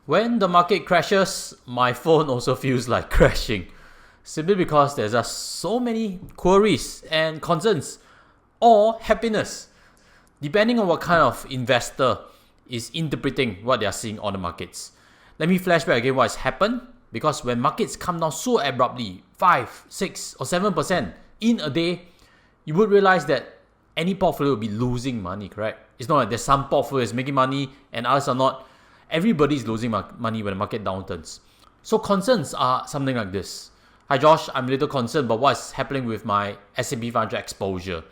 When the market crashes, my phone also feels like crashing. Simply because there's just so many queries and concerns or happiness, depending on what kind of investor is interpreting what they are seeing on the markets. Let me flashback again what has happened, because when markets come down so abruptly, 5, 6 or 7% in a day, you would realize that any portfolio will be losing money, correct? It's not like there's some portfolios making money and others are not. Everybody's losing money when the market downturns. So concerns are something like this. Hi Josh, I'm a little concerned about what's happening with my S&P 500 exposure.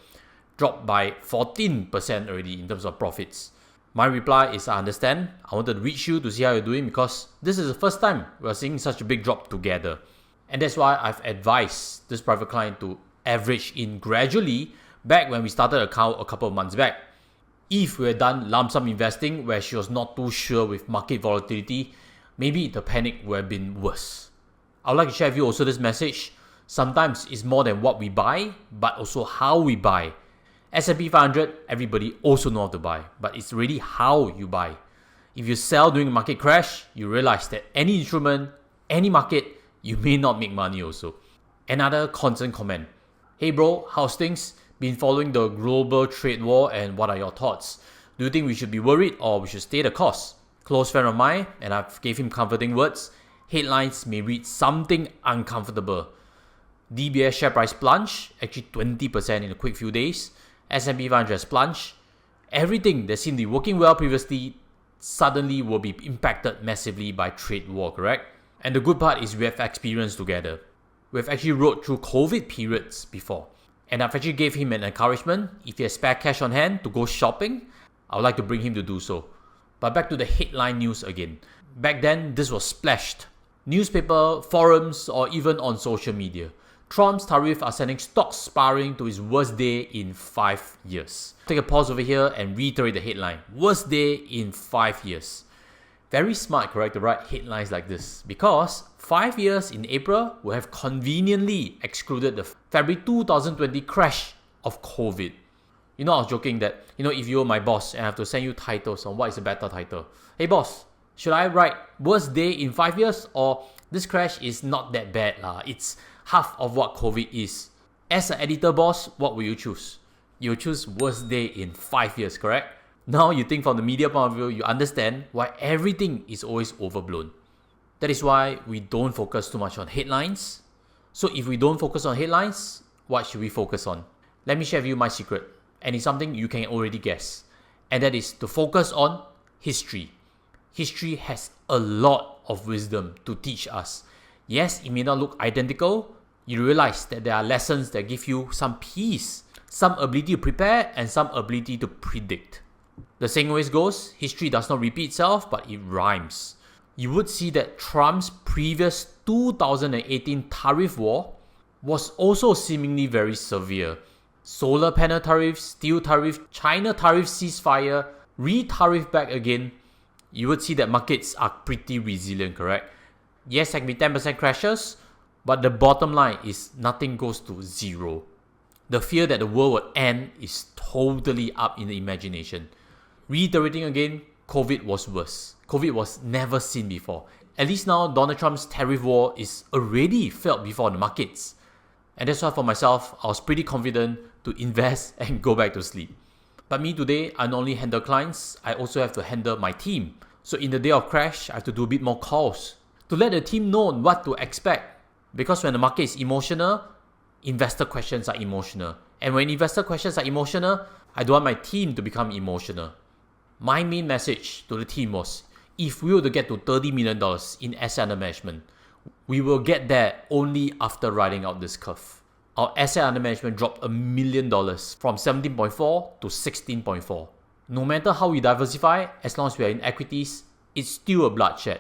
Dropped by 14% already in terms of profits. My reply is I understand. I wanted to reach you to see how you're doing because this is the first time we're seeing such a big drop together. And that's why I've advised this private client to average in gradually back when we started the account a couple of months back. If we had done lump sum investing where she was not too sure with market volatility, maybe the panic would have been worse. I would like to share with you also this message. Sometimes it's more than what we buy, but also how we buy. S&P 500, everybody also know how to buy, but it's really how you buy. If you sell during a market crash, you realize that any instrument, any market, you may not make money also. Another concern comment. Hey bro, how's things? Been following the global trade war and what are your thoughts? Do you think we should be worried or we should stay the course? Close friend of mine, and I've gave him comforting words. Headlines may read something uncomfortable. DBS share price plunge, actually 20% in a quick few days. S&P 500 has plunged. Everything that seemed to be working well previously suddenly will be impacted massively by trade war, correct? And the good part is we have experience together. We've actually rode through COVID periods before. And I've actually gave him an encouragement. If he has spare cash on hand to go shopping, I would like to bring him to do so. But back to the headline news again. Back then, this was splashed. Newspaper, forums, or even on social media. Trump's tariffs are sending stocks spiraling to its worst day in 5 years. Take a pause over here and reiterate the headline. Worst day in 5 years. Very smart, correct, to write headlines like this, because 5 years in April will have conveniently excluded the February 2020 crash of COVID. I was joking that, if you're my boss and I have to send you titles on what is a better title. Hey boss, should I write worst day in 5 years or this crash is not that bad lah? It's half of what COVID is. As an editor boss, what will you choose? You'll choose worst day in 5 years, correct? Now you think from the media point of view, you understand why everything is always overblown. That is why we don't focus too much on headlines. So if we don't focus on headlines, what should we focus on? Let me share with you my secret, and it's something you can already guess. And that is to focus on history. History has a lot of wisdom to teach us. Yes, it may not look identical. You realize that there are lessons that give you some peace, some ability to prepare, and some ability to predict. The saying always goes, history does not repeat itself, but it rhymes. You would see that Trump's previous 2018 tariff war was also seemingly very severe. Solar panel tariffs, steel tariff, China tariff ceasefire, re-tariff back again. You would see that markets are pretty resilient, correct? Yes, there can be 10% crashes, but the bottom line is nothing goes to zero. The fear that the world will end is totally up in the imagination. Reiterating again, COVID was worse. COVID was never seen before. At least now, Donald Trump's tariff war is already felt before the markets. And that's why for myself, I was pretty confident to invest and go back to sleep. But me today, I not only handle clients, I also have to handle my team. So in the day of crash, I have to do a bit more calls to let the team know what to expect. Because when the market is emotional, investor questions are emotional. And when investor questions are emotional, I don't want my team to become emotional. My main message to the team was, if we were to get to $30 million in asset under management, we will get there only after riding out this curve. Our asset under management dropped $1 million from 17.4 to 16.4. No matter how we diversify, as long as we are in equities, it's still a bloodshed.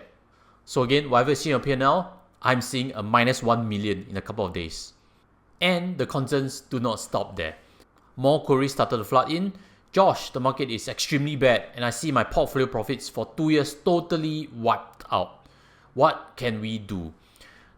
So again, whatever you see in your P&L, I'm seeing a minus 1 million in a couple of days. And the concerns do not stop there. More queries started to flood in. Josh, the market is extremely bad and I see my portfolio profits for 2 years totally wiped out. What can we do?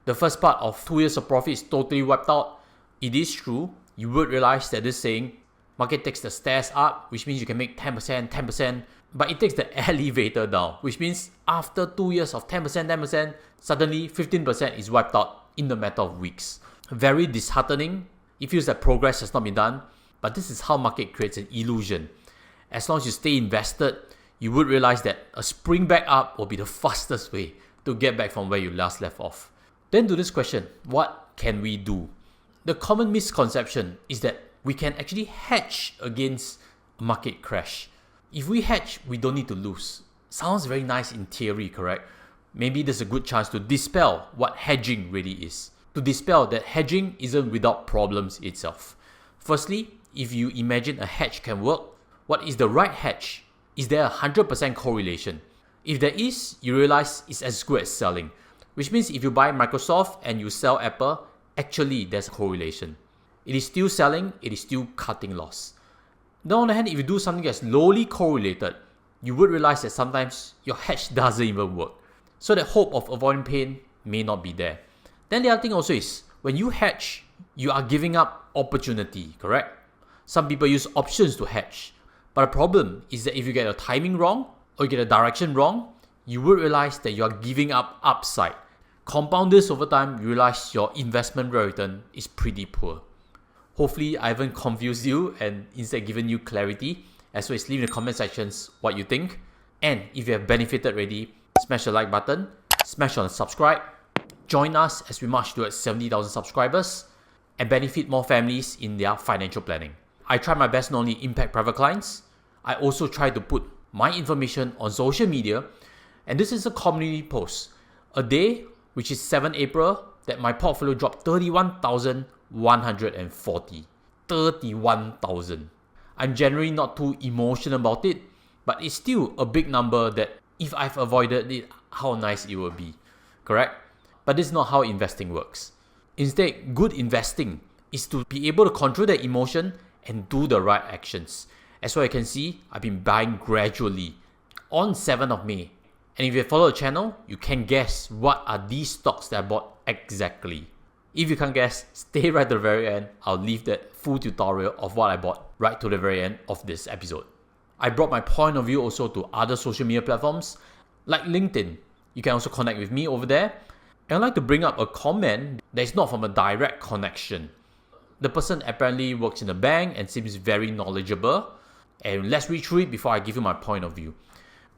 The first part of 2 years of profit is totally wiped out. It is true. You would realize that this saying, market takes the stairs up, which means you can make 10%, but it takes the elevator down, which means after 2 years of 10%, suddenly 15% is wiped out in the matter of weeks. Very disheartening. It feels that progress has not been done, but this is how market creates an illusion. As long as you stay invested, you would realize that a spring back up will be the fastest way to get back from where you last left off. Then to this question, what can we do? The common misconception is that we can actually hedge against a market crash. If we hedge, we don't need to lose. Sounds very nice in theory, correct? Maybe there's a good chance to dispel what hedging really is. To dispel that hedging isn't without problems itself. Firstly, if you imagine a hedge can work, what is the right hedge? Is there a 100% correlation? If there is, you realize it's as good as selling. Which means if you buy Microsoft and you sell Apple, actually there's a correlation. It is still selling, it is still cutting loss. Then on the hand, if you do something that's lowly correlated, you would realize that sometimes your hedge doesn't even work. So that hope of avoiding pain may not be there. Then the other thing also is, when you hedge, you are giving up opportunity, correct? Some people use options to hedge. But the problem is that if you get your timing wrong, or you get a direction wrong, you would realize that you are giving up upside. Compound this over time, you realize your investment return is pretty poor. Hopefully, I haven't confused you and instead given you clarity. As always, leave in the comment sections what you think. And if you have benefited already, smash the like button, smash on the subscribe, join us as we march towards 70,000 subscribers, and benefit more families in their financial planning. I try my best not only impact private clients, I also try to put my information on social media, and this is a community post. A day, which is 7 April, that my portfolio dropped 31,140. 31,000. I'm generally not too emotional about it, but it's still a big number that if I've avoided it, how nice it would be. Correct? But this is not how investing works. Instead, good investing is to be able to control the emotion and do the right actions. As what you can see, I've been buying gradually on 7th of May. And if you follow the channel, you can guess what are these stocks that I bought exactly. If you can't guess, stay right to the very end. I'll leave that full tutorial of what I bought right to the very end of this episode. I brought my point of view also to other social media platforms like LinkedIn. You can also connect with me over there. And I'd like to bring up a comment that is not from a direct connection. The person apparently works in a bank and seems very knowledgeable. And let's read through it before I give you my point of view.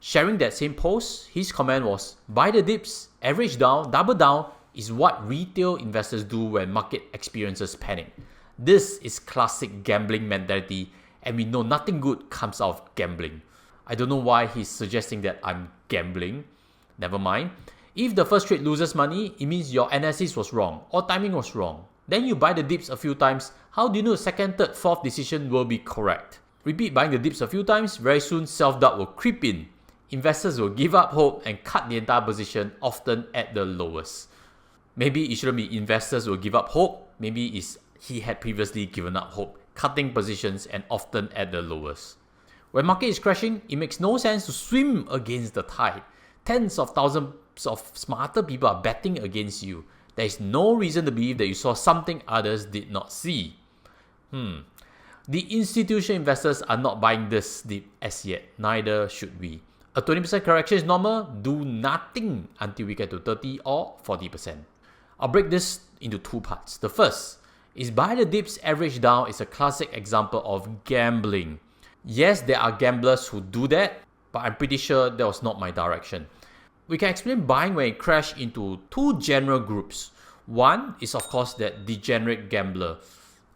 Sharing that same post, his comment was, buy the dips, average down, double down is what retail investors do when market experiences panic. This is classic gambling mentality, and we know nothing good comes out of gambling. I don't know why he's suggesting that I'm gambling. Never mind. If the first trade loses money, it means your analysis was wrong or timing was wrong. Then you buy the dips a few times. How do you know the second, third, fourth decision will be correct? Repeat buying the dips a few times, very soon self-doubt will creep in. Investors will give up hope and cut the entire position, often at the lowest. Maybe it shouldn't be investors will give up hope. Maybe it's he had previously given up hope, cutting positions and often at the lowest. When market is crashing, it makes no sense to swim against the tide. Tens of thousands of smarter people are betting against you. There is no reason to believe that you saw something others did not see. The institutional investors are not buying this dip as yet. Neither should we. A 20% correction is normal. Do nothing until we get to 30 or 40%. I'll break this into two parts. The first is buy the dips, average down is a classic example of gambling. Yes, there are gamblers who do that, but I'm pretty sure that was not my direction. We can explain buying when it crashed into two general groups. One is of course that degenerate gambler.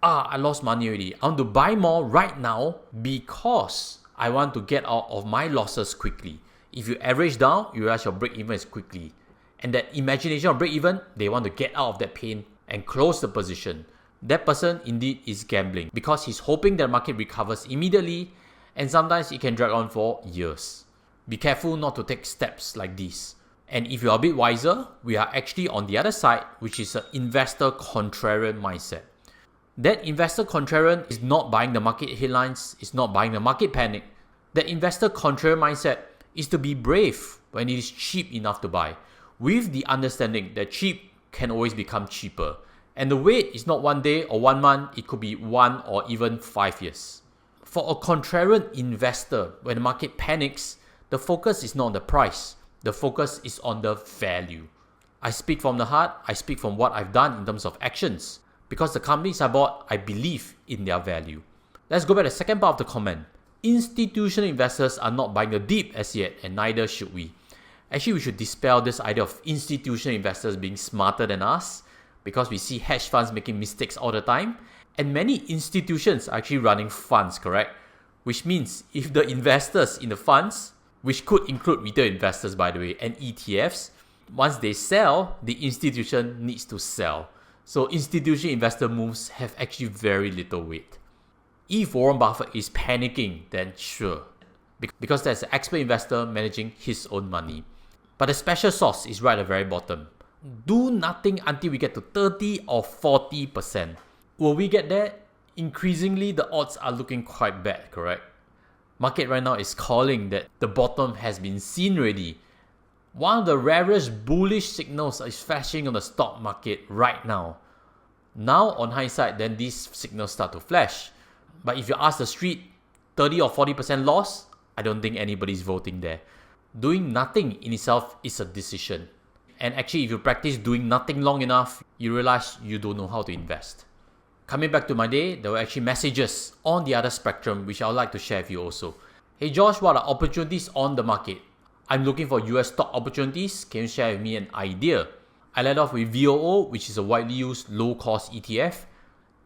I lost money already. I want to buy more right now because I want to get out of my losses quickly. If you average down, you realize your break even is quickly. And that imagination of break even, they want to get out of that pain and close the position. That person indeed is gambling because he's hoping that the market recovers immediately, and sometimes it can drag on for years. Be careful not to take steps like this. And if you are a bit wiser, we are actually on the other side, which is an investor contrarian mindset. That investor contrarian is not buying the market headlines, is not buying the market panic. That investor contrarian mindset is to be brave when it is cheap enough to buy, with the understanding that cheap can always become cheaper. And the wait is not one day or 1 month, it could be 1 or even 5 years. For a contrarian investor, when the market panics, the focus is not on the price. The focus is on the value. I speak from the heart. I speak from what I've done in terms of actions. Because the companies I bought, I believe in their value. Let's go back to the second part of the comment. Institutional investors are not buying the dip as yet, and neither should we. Actually, we should dispel this idea of institutional investors being smarter than us, because we see hedge funds making mistakes all the time, and many institutions are actually running funds, correct? Which means if the investors in the funds, which could include retail investors by the way, and ETFs, once they sell, the institution needs to sell. So institutional investor moves have actually very little weight. If Warren Buffett is panicking, then sure, because there's an expert investor managing his own money. But the special sauce is right at the very bottom. Do nothing until we get to 30 or 40%. Will we get there? Increasingly, the odds are looking quite bad, correct? Market right now is calling that the bottom has been seen already. One of the rarest bullish signals is flashing on the stock market right now. Now, on hindsight, then these signals start to flash. But if you ask the street, 30 or 40% loss, I don't think anybody's voting there. Doing nothing in itself is a decision. And actually, if you practice doing nothing long enough, you realize you don't know how to invest. Coming back to my day, there were actually messages on the other spectrum which I would like to share with you also. Hey Josh, what are opportunities on the market? I'm looking for US stock opportunities. Can you share with me an idea? I led off with VOO, which is a widely used low-cost ETF.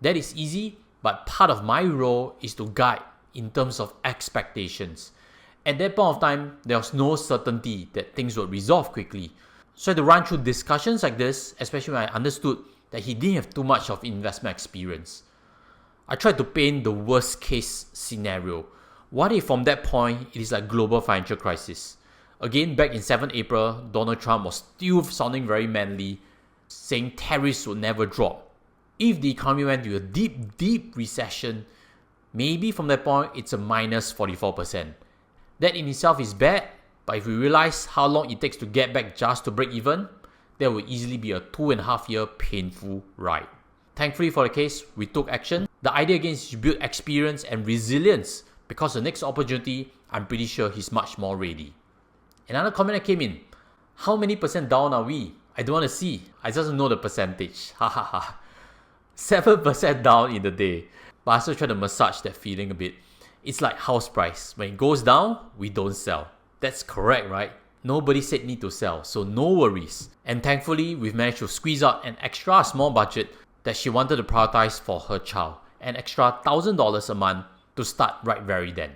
That is easy, but part of my role is to guide in terms of expectations. At that point of time, there was no certainty that things would resolve quickly. So I had to run through discussions like this, especially when I understood that he didn't have too much of investment experience. I tried to paint the worst case scenario. What if from that point, it is like global financial crisis? Again, back in 7 April, Donald Trump was still sounding very manly, saying tariffs would never drop. If the economy went to a deep recession, maybe from that point, it's a minus 44%. That in itself is bad, but if we realize how long it takes to get back just to break even, there will easily be a 2.5-year painful ride. Thankfully for the case, we took action. The idea again is to build experience and resilience, because the next opportunity, I'm pretty sure he's much more ready. Another comment that came in, how many percent down are we? I don't want to see, I just know the percentage. 7% down in the day. But I still try to massage that feeling a bit. It's like house price. When it goes down, we don't sell. That's correct, right? Nobody said need to sell, so no worries. And thankfully, we've managed to squeeze out an extra small budget that she wanted to prioritize for her child. An extra $1,000 a month to start right very then.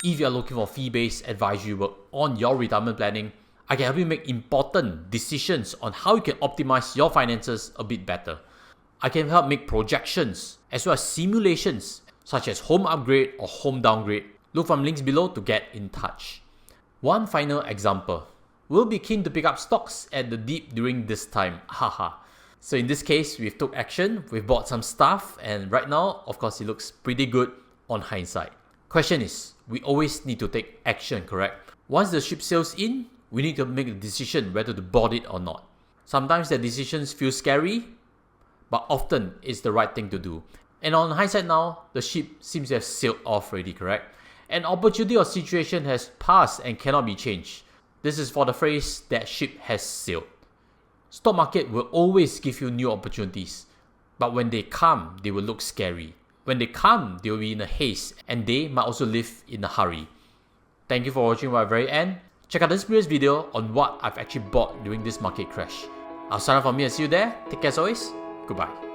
If you're looking for fee-based advisory work on your retirement planning, I can help you make important decisions on how you can optimize your finances a bit better. I can help make projections as well as simulations such as home upgrade or home downgrade. Look from links below to get in touch. One final example. We'll be keen to pick up stocks at the dip during this time. So in this case, we've took action, we've bought some stuff, and right now, of course, it looks pretty good on hindsight. Question is, we always need to take action, correct? Once the ship sails in, we need to make a decision whether to board it or not. Sometimes the decisions feel scary, but often it's the right thing to do. And on hindsight now, the ship seems to have sailed off already, correct? An opportunity or situation has passed and cannot be changed. This is for the phrase that ship has sailed. Stock market will always give you new opportunities, but when they come, they will look scary. When they come, they will be in a haste, and they might also live in a hurry. Thank you for watching right at the very end. Check out this previous video on what I've actually bought during this market crash. I'll sign off from here and see you there. Take care as always. Goodbye.